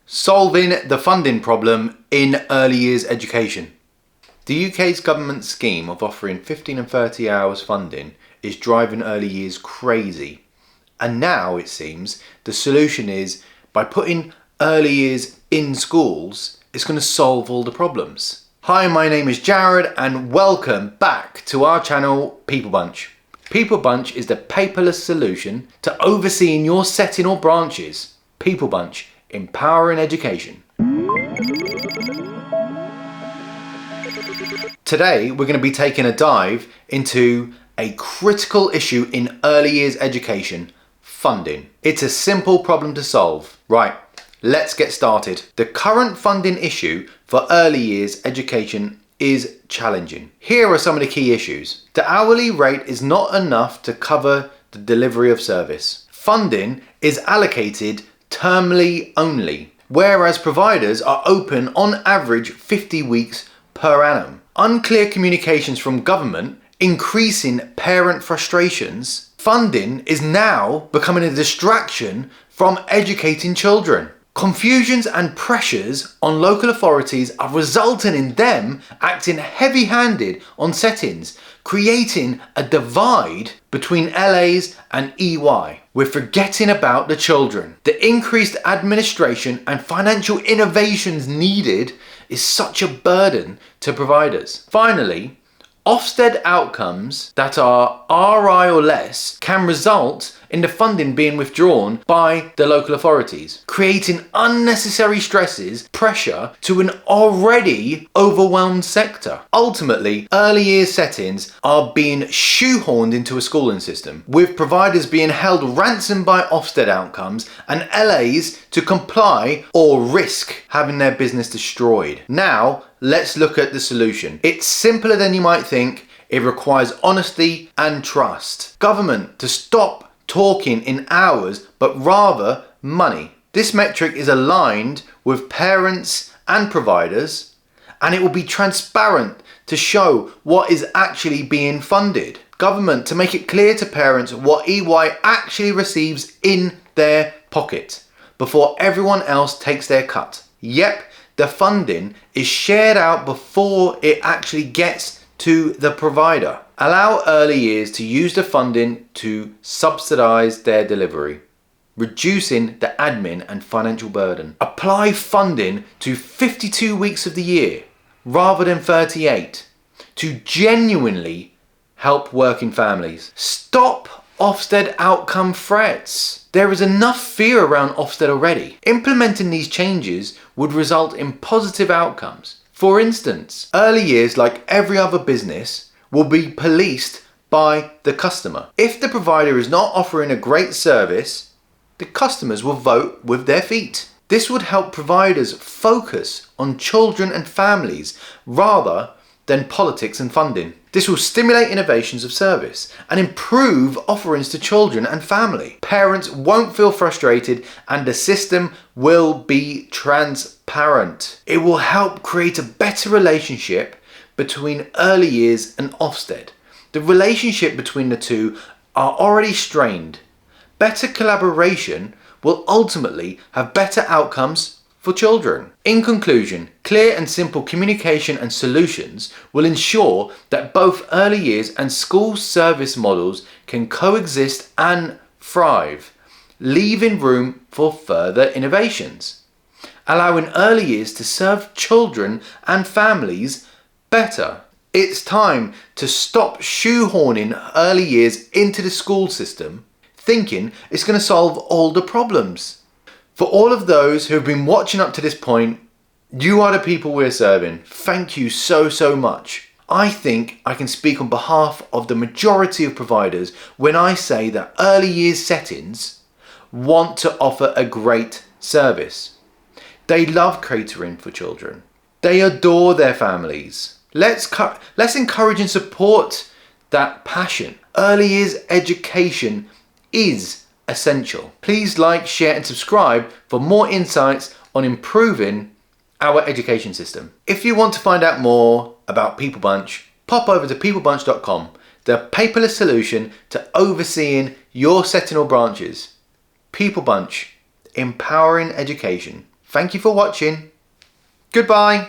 Solving the funding problem in early years education. The UK's government scheme of offering 15 and 30 hours funding is driving early years crazy. And now it seems the solution is by putting early years in schools, it's going to solve all the problems. Hi, my name is Jarrod and welcome back to our channel PeopleBunch. PeopleBunch is the paperless solution to overseeing your setting or branches. PeopleBunch, empowering education. Today we're going to be taking a dive into a critical issue in early years education, funding. It's a simple problem to solve. Right, let's get started. The current funding issue for early years education is challenging. Here are some of the key issues. The hourly rate is not enough to cover the delivery of service. Funding is allocated termly only, whereas providers are open on average 50 weeks per annum. Unclear communications from government, increasing parent frustrations. Funding is now becoming a distraction from educating children. Confusions and pressures on local authorities are resulting in them acting heavy-handed on settings, creating a divide between LAs and EY. We're forgetting about the children. The increased administration and financial innovations needed is such a burden to providers. Finally, Ofsted outcomes that are RI or less can result in the funding being withdrawn by the local authorities, creating unnecessary stresses, pressure to an already overwhelmed sector. Ultimately, early years settings are being shoehorned into a schooling system, with providers being held ransom by Ofsted outcomes and LAs to comply or risk having their business destroyed. Now, let's look at the solution. It's simpler than you might think. It requires honesty and trust. Government to stop talking in hours, but rather money. This metric is aligned with parents and providers, and it will be transparent to show what is actually being funded. Government to make it clear to parents what EY actually receives in their pocket before everyone else takes their cut. Yep, the funding is shared out before it actually gets to the provider. Allow early years to use the funding to subsidize their delivery, reducing the admin and financial burden. Apply funding to 52 weeks of the year rather than 38 to genuinely help working families. Stop Ofsted outcome threats. There is enough fear around Ofsted already. Implementing these changes would result in positive outcomes. For instance, early years, like every other business, will be policed by the customer. If the provider is not offering a great service, the customers will vote with their feet. This would help providers focus on children and families rather than politics and funding. This will stimulate innovations of service and improve offerings to children and family. Parents won't feel frustrated and the system will be transparent. It will help create a better relationship between early years and Ofsted. The relationship between the two are already strained. Better collaboration will ultimately have better outcomes for children. In conclusion, clear and simple communication and solutions will ensure that both early years and school service models can coexist and thrive, leaving room for further innovations, allowing early years to serve children and families better. It's time to stop shoehorning early years into the school system, thinking it's going to solve all the problems. For all of those who have been watching up to this point, you are the people we're serving. Thank you so much. I think I can speak on behalf of the majority of providers when I say that early years settings want to offer a great service. They love catering for children. They adore their families. Let's encourage and support that passion. Early years education is essential. Please like, share and subscribe for more insights on improving our education system. If you want to find out more about PeopleBunch, pop over to peoplebunch.com, the paperless solution to overseeing your setting or branches. PeopleBunch, empowering education. Thank you for watching. Goodbye.